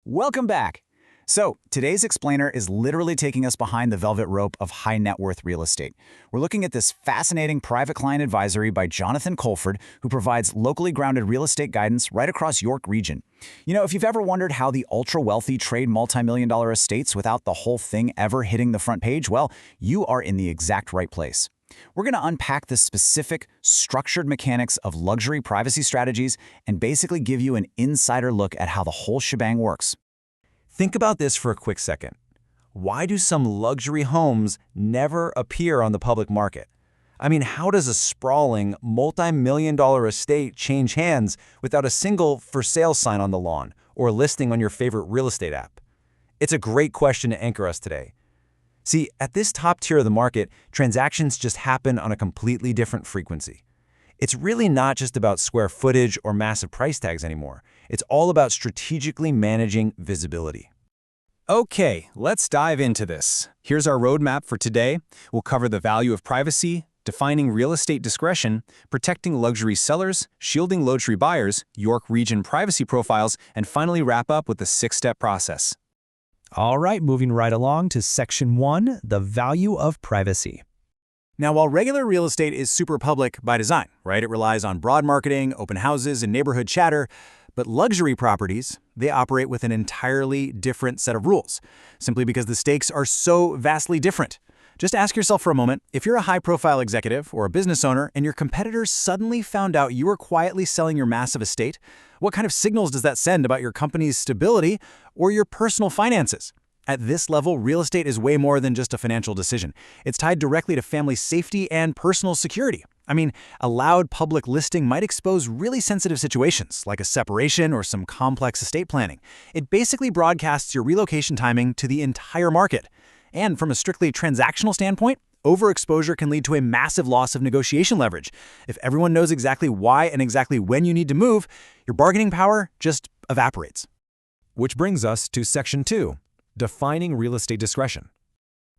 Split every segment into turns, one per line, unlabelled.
Welcome back. So, today's explainer is literally taking us behind the velvet rope of high net worth real estate. We're looking at this fascinating private client advisory by Jonathan Colford, who provides locally grounded real estate guidance right across York region. You know, if you've ever wondered how the ultra-wealthy trade multi-million-dollar estates without the whole thing ever hitting the front page, well, you are in the exact right place. We're going to unpack the specific, structured mechanics of luxury privacy strategies and basically give you an insider look at how the whole shebang works.
Think about this for a quick second. Why do some luxury homes never appear on the public market? I mean, how does a sprawling, multi-million-dollar estate change hands without a single for sale sign on the lawn or a listing on your favorite real estate app? It's a great question to anchor us today. See, at this top tier of the market, transactions just happen on a completely different frequency. It's really not just about square footage or massive price tags anymore. It's all about strategically managing visibility.
Okay, let's dive into this. Here's our roadmap for today. We'll cover the value of privacy, defining real estate discretion, protecting luxury sellers, shielding luxury buyers, York region privacy profiles, and finally wrap up with the 6-step process.
All right, moving right along to Section 1, the value of privacy.
Now, while regular real estate is super public by design, right? It relies on broad marketing, open houses, and neighborhood chatter. But luxury properties, they operate with an entirely different set of rules, simply because the stakes are so vastly different. Just ask yourself for a moment, if you're a high-profile executive or a business owner and your competitors suddenly found out you were quietly selling your massive estate, what kind of signals does that send about your company's stability or your personal finances? At this level, real estate is way more than just a financial decision. It's tied directly to family safety and personal security. I mean, a loud public listing might expose really sensitive situations, like a separation or some complex estate planning. It basically broadcasts your relocation timing to the entire market. And from a strictly transactional standpoint, overexposure can lead to a massive loss of negotiation leverage. If everyone knows exactly why and exactly when you need to move, your bargaining power just evaporates.
Which brings us to Section 2, defining real estate discretion.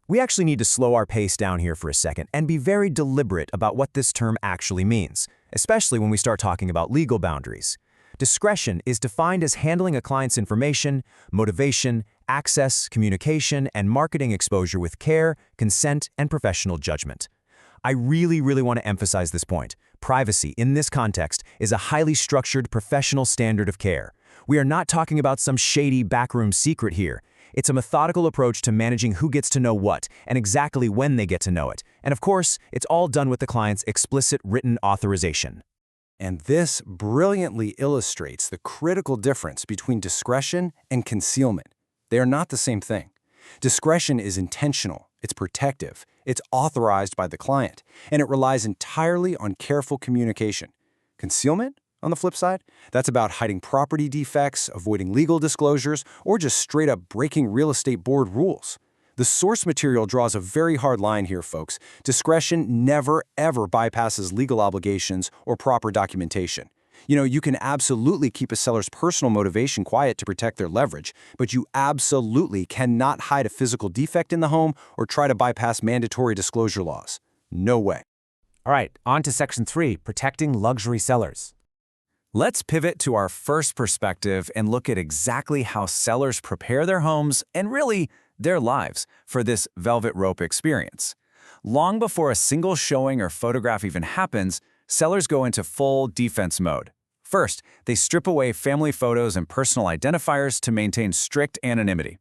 We actually need to slow our pace down here for a second and be very deliberate about what this term actually means, especially when we start talking about legal boundaries. Discretion is defined as handling a client's information, motivation, access, communication, and marketing exposure with care, consent, and professional judgment. I really want to emphasize this point. Privacy, in this context, is a highly structured professional standard of care. We are not talking about some shady backroom secret here. It's a methodical approach to managing who gets to know what and exactly when they get to know it. And of course, it's all done with the client's explicit written authorization.
And this brilliantly illustrates the critical difference between discretion and concealment. They are not the same thing. Discretion is intentional, it's protective, it's authorized by the client, and it relies entirely on careful communication. Concealment, on the flip side, that's about hiding property defects, avoiding legal disclosures, or just straight up breaking real estate board rules. The source material draws a very hard line here, folks. Discretion never, ever bypasses legal obligations or proper documentation. You know, you can absolutely keep a seller's personal motivation quiet to protect their leverage, but you absolutely cannot hide a physical defect in the home or try to bypass mandatory disclosure laws. No way.
All right, on to Section 3, protecting luxury sellers.
Let's pivot to our first perspective and look at exactly how sellers prepare their homes and really their lives for this velvet rope experience. Long before a single showing or photograph even happens, sellers go into full defense mode. First, they strip away family photos and personal identifiers to maintain strict anonymity.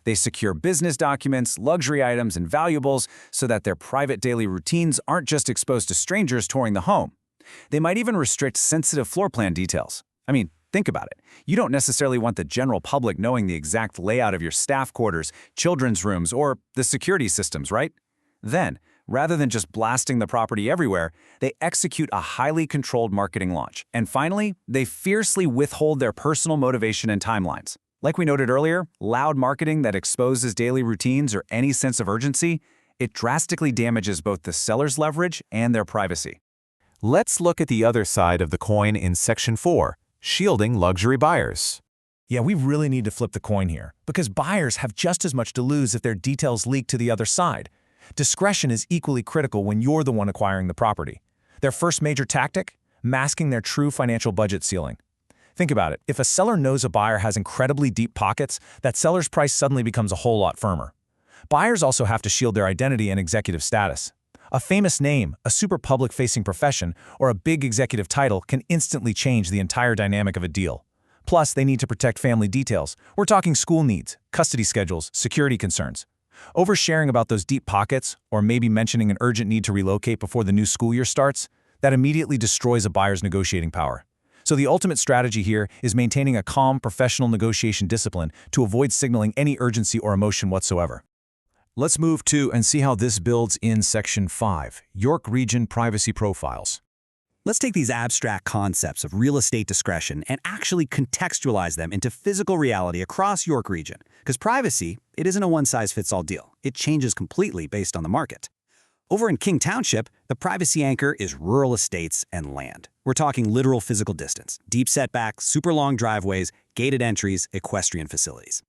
They secure business documents, luxury items, and valuables so that their private daily routines aren't just exposed to strangers touring the home. They might even restrict sensitive floor plan details. I mean, think about it. You don't necessarily want the general public knowing the exact layout of your staff quarters, children's rooms, or the security systems, right? Then, rather than just blasting the property everywhere, they execute a highly controlled marketing launch. And finally, they fiercely withhold their personal motivation and timelines. Like we noted earlier, loud marketing that exposes daily routines or any sense of urgency, it drastically damages both the seller's leverage and their privacy.
Let's look at the other side of the coin in Section 4, shielding luxury buyers.
Yeah, we really need to flip the coin here, because buyers have just as much to lose if their details leak to the other side. Discretion is equally critical when you're the one acquiring the property. Their first major tactic? Masking their true financial budget ceiling. Think about it. If a seller knows a buyer has incredibly deep pockets, that seller's price suddenly becomes a whole lot firmer. Buyers also have to shield their identity and executive status. A famous name, a super public-facing profession, or a big executive title can instantly change the entire dynamic of a deal. Plus, they need to protect family details. We're talking school needs, custody schedules, security concerns. Oversharing about those deep pockets, or maybe mentioning an urgent need to relocate before the new school year starts, that immediately destroys a buyer's negotiating power. So the ultimate strategy here is maintaining a calm, professional negotiation discipline to avoid signaling any urgency or emotion whatsoever.
Let's move to and see how this builds in Section 5, York Region Privacy Profiles.
Let's take these abstract concepts of real estate discretion and actually contextualize them into physical reality across York Region. Because privacy, it isn't a one-size-fits-all deal. It changes completely based on the market. Over in King Township, the privacy anchor is rural estates and land. We're talking literal physical distance, deep setbacks, super long driveways, gated entries, equestrian facilities.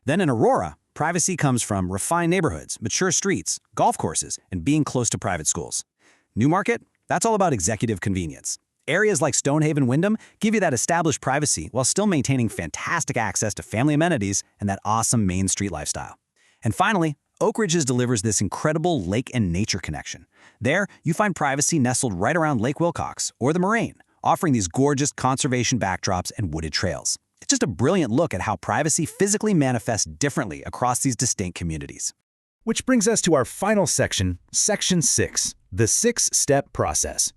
Then in Aurora, privacy comes from refined neighborhoods, mature streets, golf courses, and being close to private schools. Newmarket, that's all about executive convenience. Areas like Stonehaven Wyndham give you that established privacy while still maintaining fantastic access to family amenities and that awesome Main Street lifestyle. And finally, Oak Ridges delivers this incredible lake and nature connection. There, you find privacy nestled right around Lake Wilcox or the Moraine, offering these gorgeous conservation backdrops and wooded trails. It's just a brilliant look at how privacy physically manifests differently across these distinct communities.
Which brings us to our final section, Section 6, the 6-step process.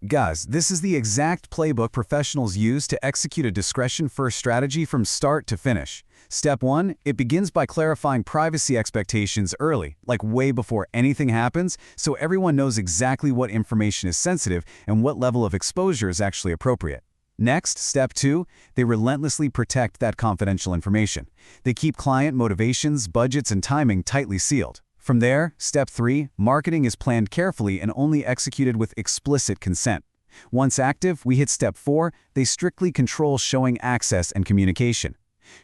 Guys, this is the exact playbook professionals use to execute a discretion-first strategy from start to finish. Step 1, it begins by clarifying privacy expectations early, like way before anything happens, so everyone knows exactly what information is sensitive and what level of exposure is actually appropriate. Next, Step 2, they relentlessly protect that confidential information. They keep client motivations, budgets, and timing tightly sealed. From there, Step 3, marketing is planned carefully and only executed with explicit consent. Once active, we hit Step 4, they strictly control showing access and communication.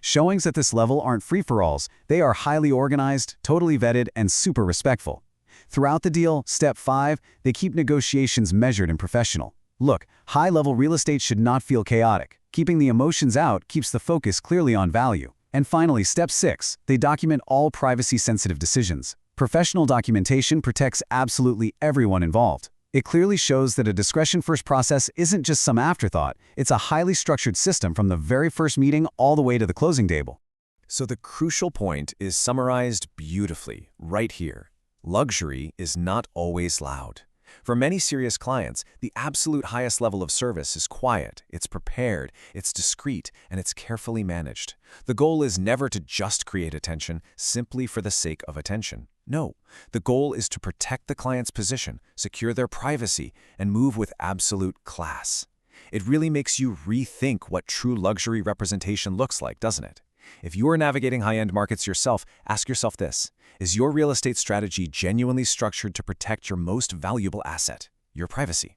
Showings at this level aren't free-for-alls, they are highly organized, totally vetted, and super respectful. Throughout the deal, Step 5, they keep negotiations measured and professional. Look, high-level real estate should not feel chaotic. Keeping the emotions out keeps the focus clearly on value. And finally, Step 6, they document all privacy-sensitive decisions. Professional documentation protects absolutely everyone involved. It clearly shows that a discretion-first process isn't just some afterthought, it's a highly structured system from the very first meeting all the way to the closing table.
So the crucial point is summarized beautifully right here. Luxury is not always loud. For many serious clients, the absolute highest level of service is quiet, it's prepared, it's discreet, and it's carefully managed. The goal is never to just create attention simply for the sake of attention. No, the goal is to protect the client's position, secure their privacy, and move with absolute class. It really makes you rethink what true luxury representation looks like, doesn't it? If you are navigating high-end markets yourself, ask yourself this: is your real estate strategy genuinely structured to protect your most valuable asset, your privacy?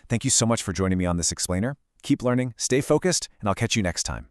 Thank you so much for joining me on this explainer. Keep learning, stay focused, and I'll catch you next time.